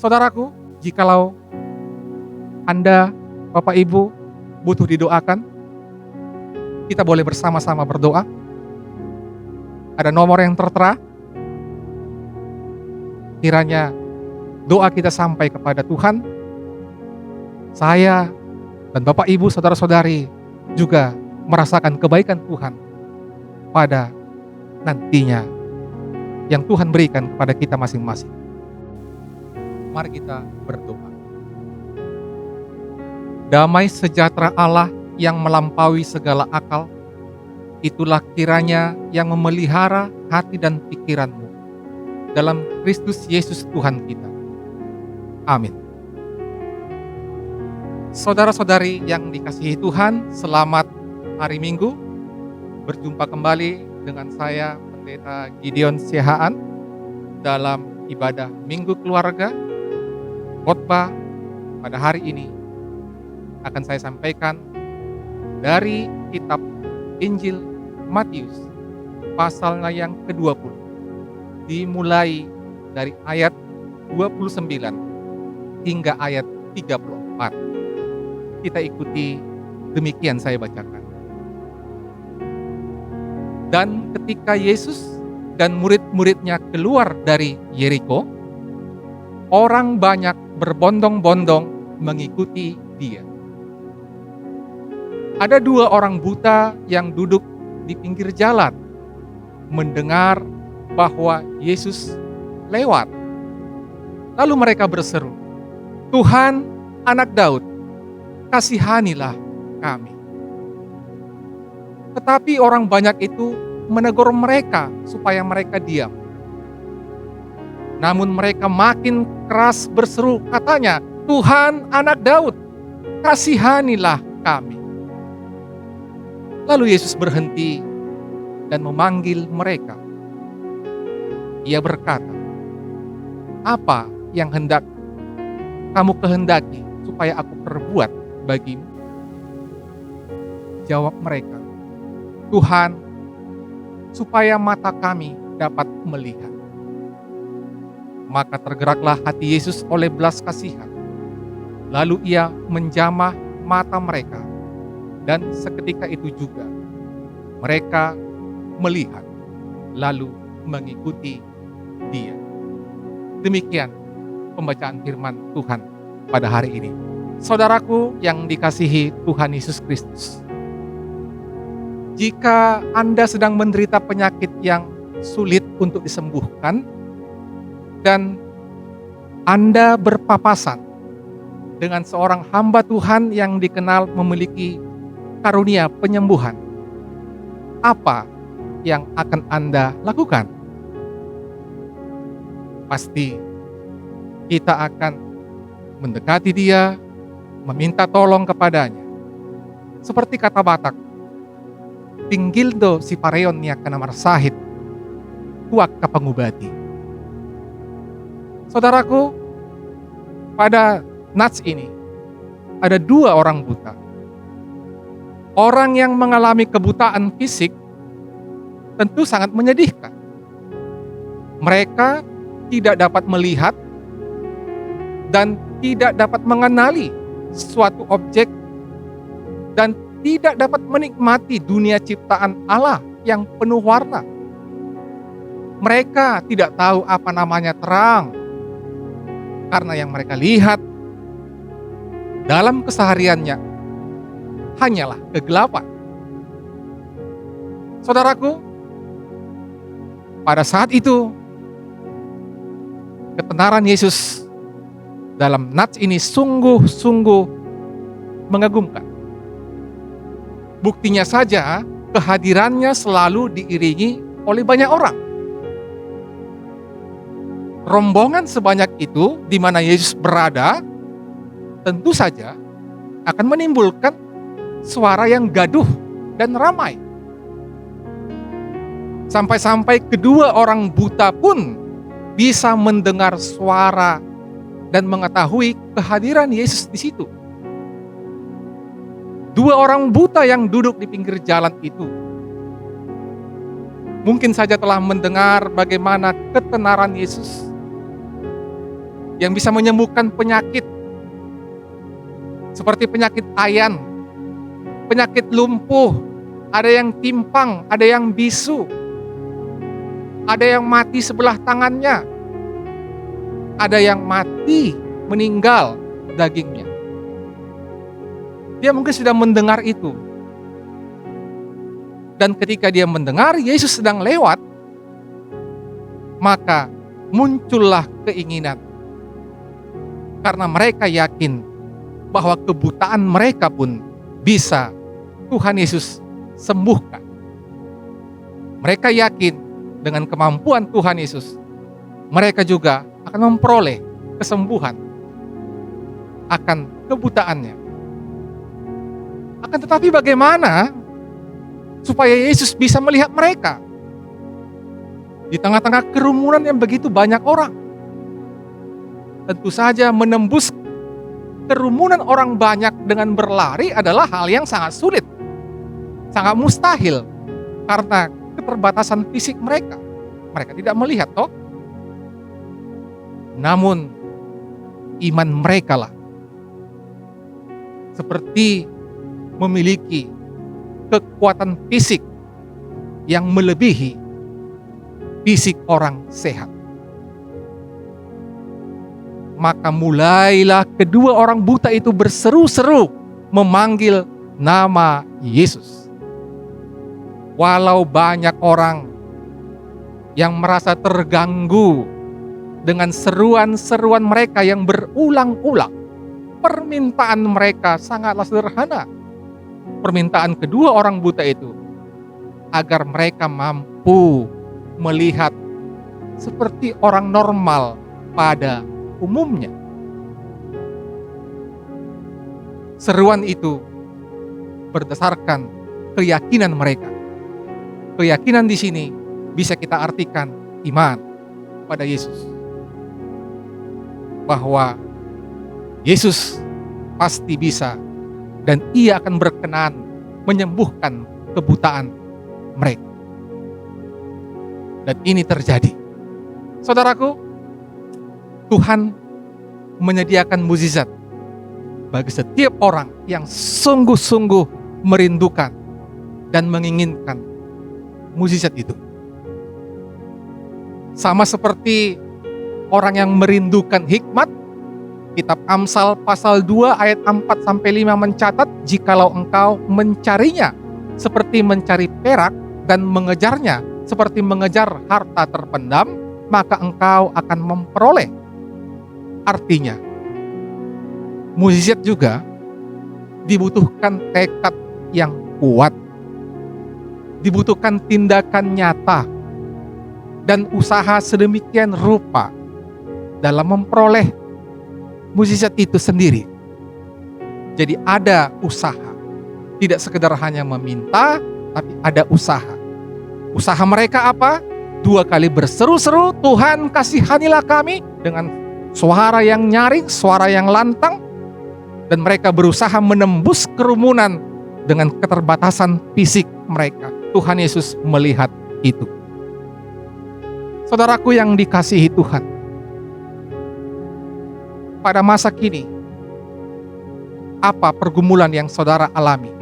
Saudaraku, jikalau Anda, Bapak Ibu, butuh didoakan, kita boleh bersama-sama berdoa. Ada nomor yang tertera. Kiranya doa kita sampai kepada Tuhan. Saya dan Bapak Ibu, saudara-saudari juga merasakan kebaikan Tuhan pada nantinya yang Tuhan berikan kepada kita masing-masing. Mari kita berdoa. Damai sejahtera Allah yang melampaui segala akal, itulah kiranya yang memelihara hati dan pikiranmu dalam Kristus Yesus Tuhan kita. Amin. Saudara-saudari yang dikasihi Tuhan, selamat hari Minggu. Berjumpa kembali dengan saya, Pendeta Gideon Siahaan, dalam ibadah Minggu Keluarga. Khotbah pada hari ini akan saya sampaikan dari kitab Injil Matius, pasalnya yang ke-20, dimulai dari ayat 29 hingga ayat 34. Kita ikuti, demikian saya bacakan. Dan ketika Yesus dan murid-muridnya keluar dari Yeriko, orang banyak berbondong-bondong mengikuti dia. Ada 2 orang buta yang duduk di pinggir jalan, mendengar bahwa Yesus lewat. Lalu mereka berseru, "Tuhan, Anak Daud, kasihanilah kami." Tetapi orang banyak itu menegur mereka supaya mereka diam. Namun mereka makin keras berseru, katanya, "Tuhan, Anak Daud, kasihanilah kami." Lalu Yesus berhenti dan memanggil mereka. Ia berkata, "Apa yang hendak kamu kehendaki supaya aku perbuat bagimu?" Jawab mereka, "Tuhan, supaya mata kami dapat melihat." Maka tergeraklah hati Yesus oleh belas kasihan. Lalu ia menjamah mata mereka, dan seketika itu juga mereka melihat, lalu mengikuti dia. Demikian pembacaan firman Tuhan pada hari ini. Saudaraku yang dikasihi Tuhan Yesus Kristus, jika Anda sedang menderita penyakit yang sulit untuk disembuhkan, dan Anda berpapasan dengan seorang hamba Tuhan yang dikenal memiliki karunia penyembuhan, apa yang akan Anda lakukan? Pasti kita akan mendekati dia, meminta tolong kepadanya. Seperti kata Batak, "Tinggildo si pareon niya kana marsahit, huwag ka pangubati." Saudaraku, pada nats ini ada 2 orang buta. Orang yang mengalami kebutaan fisik tentu sangat menyedihkan. Mereka tidak dapat melihat dan tidak dapat mengenali suatu objek dan tidak dapat menikmati dunia ciptaan Allah yang penuh warna. Mereka tidak tahu apa namanya terang, karena yang mereka lihat dalam kesehariannya hanyalah kegelapan. Saudaraku, pada saat itu ketenaran Yesus dalam nats ini sungguh-sungguh mengagumkan. Buktinya saja kehadirannya selalu diiringi oleh banyak orang. Rombongan sebanyak itu di mana Yesus berada tentu saja akan menimbulkan suara yang gaduh dan ramai. Sampai-sampai kedua orang buta pun bisa mendengar suara dan mengetahui kehadiran Yesus di situ. 2 orang buta yang duduk di pinggir jalan itu mungkin saja telah mendengar bagaimana ketenaran Yesus, yang bisa menyembuhkan penyakit seperti penyakit ayan, penyakit lumpuh, ada yang timpang, ada yang bisu, ada yang mati sebelah tangannya, ada yang mati meninggal dagingnya. Dia mungkin sudah mendengar itu. Dan ketika dia mendengar Yesus sedang lewat, maka muncullah keinginan. Karena mereka yakin bahwa kebutaan mereka pun bisa Tuhan Yesus sembuhkan. Mereka yakin dengan kemampuan Tuhan Yesus, mereka juga akan memperoleh kesembuhan akan kebutaannya. Akan tetapi bagaimana supaya Yesus bisa melihat mereka di tengah-tengah kerumunan yang begitu banyak orang? Tentu saja menembus kerumunan orang banyak dengan berlari adalah hal yang sangat sulit, sangat mustahil, karena keterbatasan fisik mereka. Mereka tidak melihat toh. Namun iman mereka lah seperti memiliki kekuatan fisik yang melebihi fisik orang sehat. Maka mulailah kedua orang buta itu berseru-seru memanggil nama Yesus. Walau banyak orang yang merasa terganggu dengan seruan-seruan mereka yang berulang-ulang, permintaan mereka sangatlah sederhana. Permintaan kedua orang buta itu agar mereka mampu melihat seperti orang normal pada umumnya. Seruan itu berdasarkan keyakinan mereka. Keyakinan di sini bisa kita artikan iman pada Yesus. Bahwa Yesus pasti bisa dan Ia akan berkenan menyembuhkan kebutaan mereka. Dan ini terjadi. Saudaraku, Tuhan menyediakan mukjizat bagi setiap orang yang sungguh-sungguh merindukan dan menginginkan mukjizat itu. Sama seperti orang yang merindukan hikmat, Kitab Amsal pasal 2 ayat 4-5 mencatat, jikalau engkau mencarinya seperti mencari perak dan mengejarnya seperti mengejar harta terpendam, maka engkau akan memperoleh. Artinya, mukjizat juga dibutuhkan tekad yang kuat, dibutuhkan tindakan nyata dan usaha sedemikian rupa dalam memperoleh mukjizat itu sendiri. Jadi ada usaha, tidak sekedar hanya meminta, tapi ada usaha. Usaha mereka apa? 2 kali berseru-seru, Tuhan kasihanilah kami, dengan suara yang nyaring, suara yang lantang, dan mereka berusaha menembus kerumunan dengan keterbatasan fisik mereka. Tuhan Yesus melihat itu. Saudaraku yang dikasihi Tuhan, pada masa kini, apa pergumulan yang saudara alami?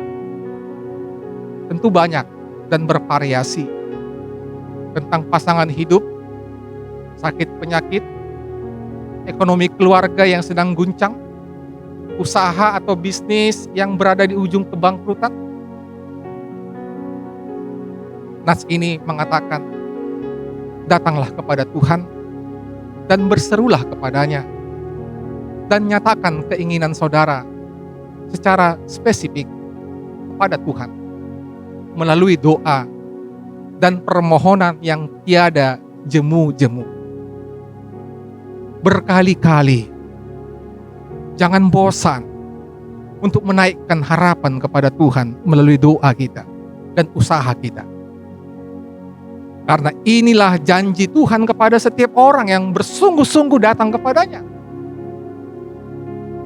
Tentu banyak dan bervariasi. Tentang pasangan hidup, sakit penyakit, ekonomi keluarga yang sedang guncang, usaha atau bisnis yang berada di ujung kebangkrutan. Nas ini mengatakan, datanglah kepada Tuhan dan berserulah kepadanya, dan nyatakan keinginan saudara secara spesifik kepada Tuhan melalui doa dan permohonan yang tiada jemu-jemu. Berkali-kali jangan bosan untuk menaikkan harapan kepada Tuhan melalui doa kita dan usaha kita. Karena inilah janji Tuhan kepada setiap orang yang bersungguh-sungguh datang kepadanya.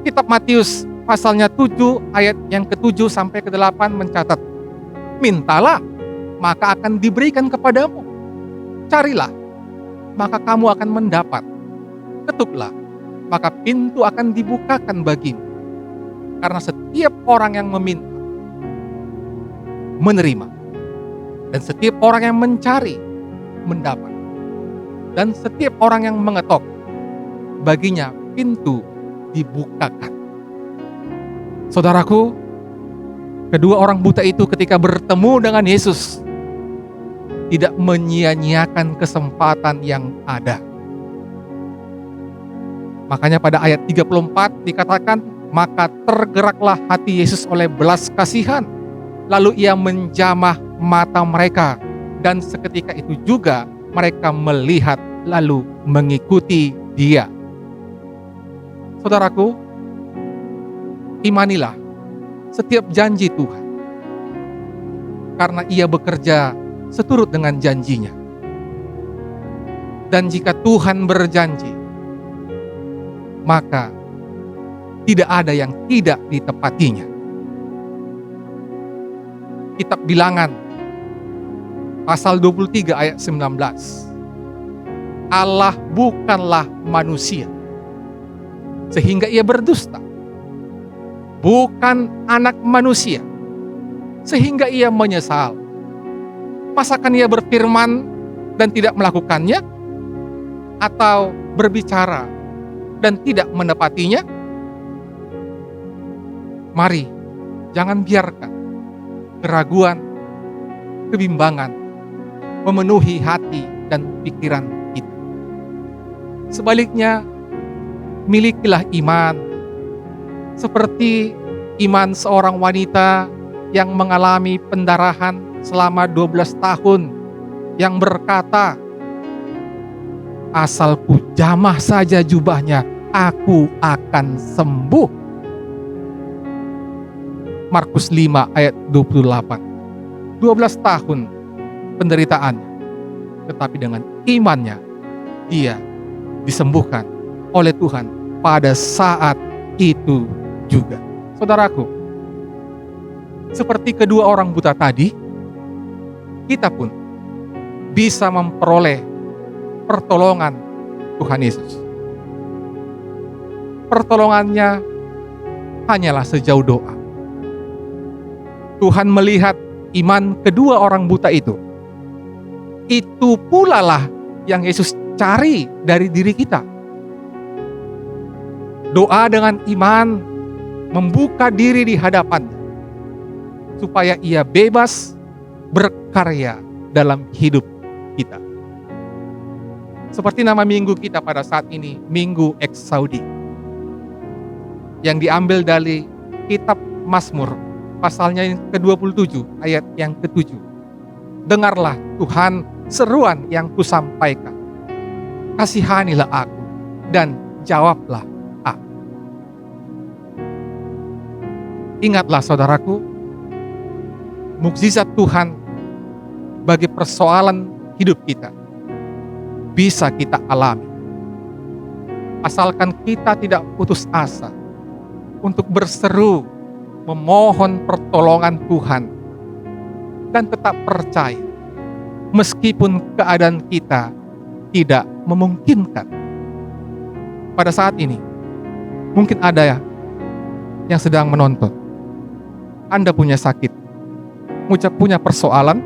Kitab Matius pasalnya 7 ayat yang ke-7 sampai ke-8 mencatat, mintalah maka akan diberikan kepadamu, carilah maka kamu akan mendapat, ketuklah maka pintu akan dibukakan bagimu. Karena setiap orang yang meminta, menerima. Dan setiap orang yang mencari, mendapat. Dan setiap orang yang mengetok, baginya pintu dibukakan. Saudaraku, kedua orang buta itu ketika bertemu dengan Yesus, tidak menyia-nyiakan kesempatan yang ada. Makanya pada ayat 34 dikatakan, maka tergeraklah hati Yesus oleh belas kasihan, lalu ia menjamah mata mereka, dan seketika itu juga mereka melihat lalu mengikuti dia. Saudaraku, imanilah setiap janji Tuhan, karena ia bekerja seturut dengan janjinya. Dan jika Tuhan berjanji, maka tidak ada yang tidak ditepatinya. Kitab Bilangan pasal 23 ayat 19. Allah bukanlah manusia sehingga ia berdusta, bukan anak manusia sehingga ia menyesal. Masakan ia berfirman dan tidak melakukannya, atau berbicara dan tidak menepatinya? Mari, jangan biarkan keraguan, kebimbangan memenuhi hati dan pikiran kita. Sebaliknya, milikilah iman seperti iman seorang wanita yang mengalami pendarahan selama 12 tahun, yang berkata, asal ku jamah saja jubahnya, aku akan sembuh. Markus 5 ayat 28. 12 tahun penderitaannya, tetapi dengan imannya dia disembuhkan oleh Tuhan pada saat itu juga. Saudaraku, seperti kedua orang buta tadi, kita pun bisa memperoleh pertolongan Tuhan Yesus. Pertolongannya hanyalah sejauh doa. Tuhan melihat iman kedua orang buta itu. Itu pula lah yang Yesus cari dari diri kita. Doa dengan iman, membuka diri di hadapannya, supaya ia bebas berkarya dalam hidup kita. Seperti nama minggu kita pada saat ini, Minggu Eksaudi, yang diambil dari kitab Mazmur, pasalnya yang ke-27, ayat yang ke-7. Dengarlah Tuhan seruan yang kusampaikan. Kasihanilah aku dan jawablah aku. Ingatlah saudaraku, mukjizat Tuhan bagi persoalan hidup kita bisa kita alami. Asalkan kita tidak putus asa untuk berseru, memohon pertolongan Tuhan, dan tetap percaya meskipun keadaan kita tidak memungkinkan. Pada saat ini mungkin ada yang sedang menonton. Anda punya sakit, punya persoalan,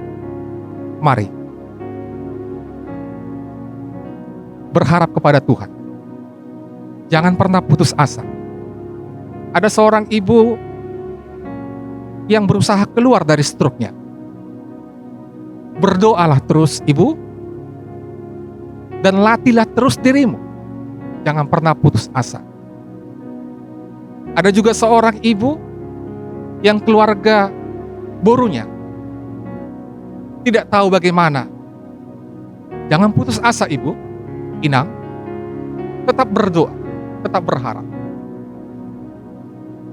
mari berharap kepada Tuhan. Jangan pernah putus asa. Ada seorang ibu yang berusaha keluar dari stroke-nya. Berdoalah terus ibu, dan latihlah terus dirimu. Jangan pernah putus asa. Ada juga seorang ibu yang keluarga borunya tidak tahu bagaimana. Jangan putus asa ibu, inang. Tetap berdoa, tetap berharap.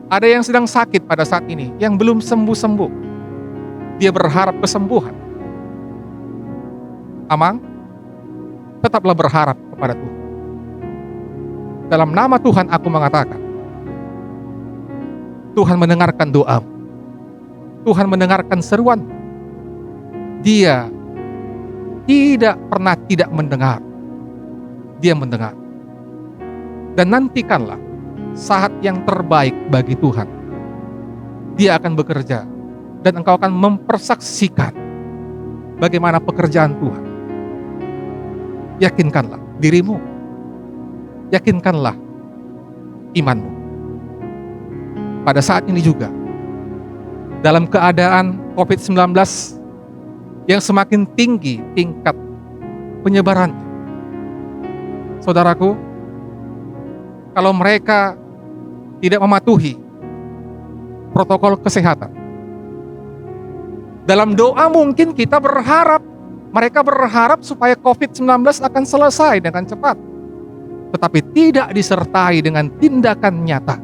Ada yang sedang sakit pada saat ini, yang belum sembuh-sembuh. Dia berharap kesembuhan. Amang, tetaplah berharap kepada Tuhan. Dalam nama Tuhan aku mengatakan, Tuhan mendengarkan doamu. Tuhan mendengarkan seruan. Dia tidak pernah tidak mendengar. Dia mendengar. Dan nantikanlah saat yang terbaik bagi Tuhan. Dia akan bekerja dan engkau akan mempersaksikan bagaimana pekerjaan Tuhan. Yakinkanlah dirimu. Yakinkanlah imanmu. Pada saat ini juga, dalam keadaan COVID-19 yang semakin tinggi tingkat penyebarannya, saudaraku, kalau mereka tidak mematuhi protokol kesehatan, dalam doa mungkin kita berharap, mereka berharap supaya COVID-19 akan selesai dengan cepat, tetapi tidak disertai dengan tindakan nyata.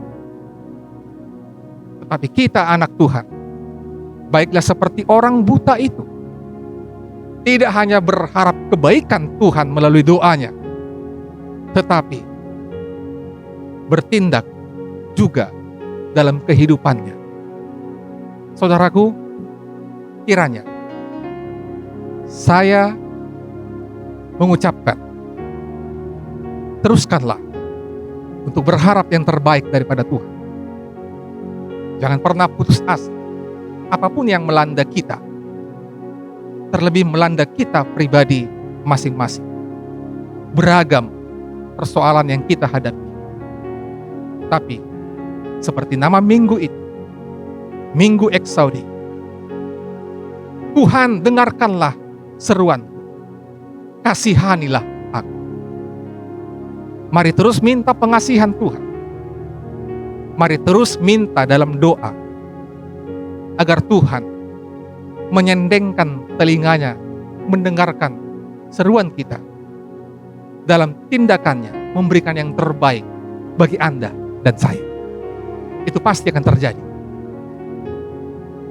Tetapi kita anak Tuhan, baiklah seperti orang buta itu, tidak hanya berharap kebaikan Tuhan melalui doanya, tetapi bertindak juga dalam kehidupannya. Saudaraku, kiranya saya mengucapkan, teruskanlah untuk berharap yang terbaik daripada Tuhan. Jangan pernah putus asa apapun yang melanda kita, terlebih melanda kita pribadi masing-masing. Beragam persoalan yang kita hadapi. Tapi seperti nama minggu itu, Minggu Eksaudi, Tuhan dengarkanlah seruanku, kasihanilah aku. Mari terus minta pengasihan Tuhan. Mari terus minta dalam doa agar Tuhan menyendengkan telinganya, mendengarkan seruan kita, dalam tindakannya memberikan yang terbaik bagi Anda dan saya. Itu pasti akan terjadi.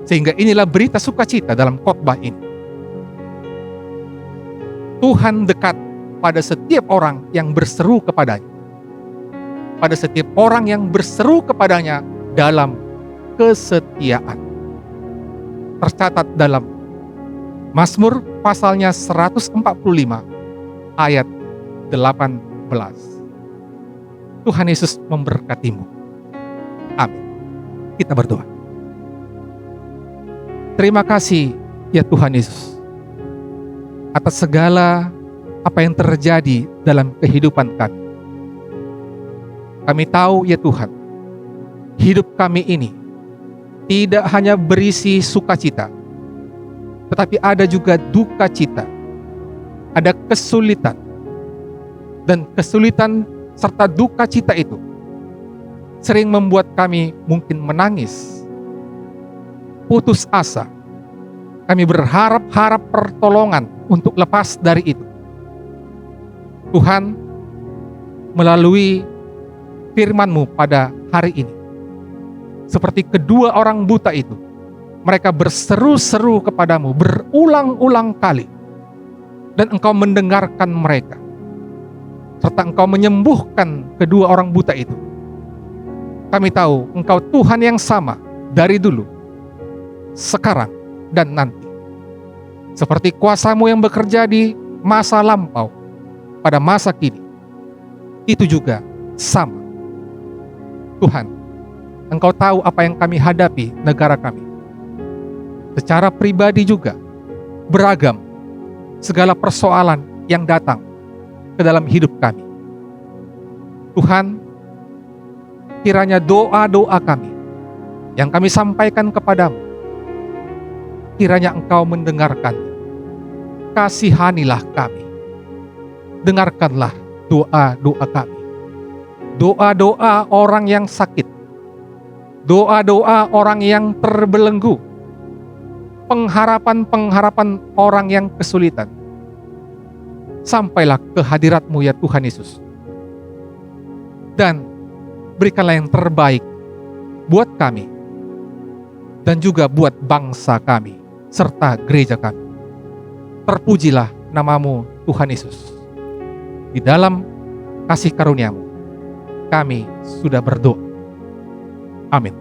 Sehingga inilah berita sukacita dalam khotbah ini. Tuhan dekat pada setiap orang yang berseru kepadanya. Pada setiap orang yang berseru kepadanya dalam kesetiaan. Tercatat dalam Mazmur pasalnya 145 ayat 18. Tuhan Yesus memberkatimu. Amin. Kita berdoa. Terima kasih ya Tuhan Yesus atas segala apa yang terjadi dalam kehidupan kami. Kami tahu ya Tuhan, hidup kami ini tidak hanya berisi sukacita, tetapi ada juga duka cita, ada kesulitan, dan kesulitan serta duka cita itu sering membuat kami mungkin menangis, putus asa. Kami berharap-harap pertolongan untuk lepas dari itu. Tuhan, melalui firman-Mu pada hari ini, seperti kedua orang buta itu, mereka berseru-seru kepadamu berulang-ulang kali, dan Engkau mendengarkan mereka, serta Engkau menyembuhkan kedua orang buta itu. Kami tahu Engkau Tuhan yang sama dari dulu, sekarang, dan nanti. Seperti kuasa-Mu yang bekerja di masa lampau, pada masa kini, itu juga sama. Tuhan, Engkau tahu apa yang kami hadapi negara kami. Secara pribadi juga, beragam segala persoalan yang datang ke dalam hidup kami. Tuhan, kiranya doa-doa kami yang kami sampaikan kepadamu, kiranya Engkau mendengarkan. Kasihanilah kami. Dengarkanlah doa-doa kami. Doa-doa orang yang sakit. Doa-doa orang yang terbelenggu. Pengharapan-pengharapan orang yang kesulitan. Sampailah ke hadirat-Mu ya Tuhan Yesus. Dan berikanlah yang terbaik buat kami. Dan juga buat bangsa kami, serta gereja kami. Terpujilah nama-Mu Tuhan Yesus. Di dalam kasih karunia-Mu, kami sudah berdoa. Amin.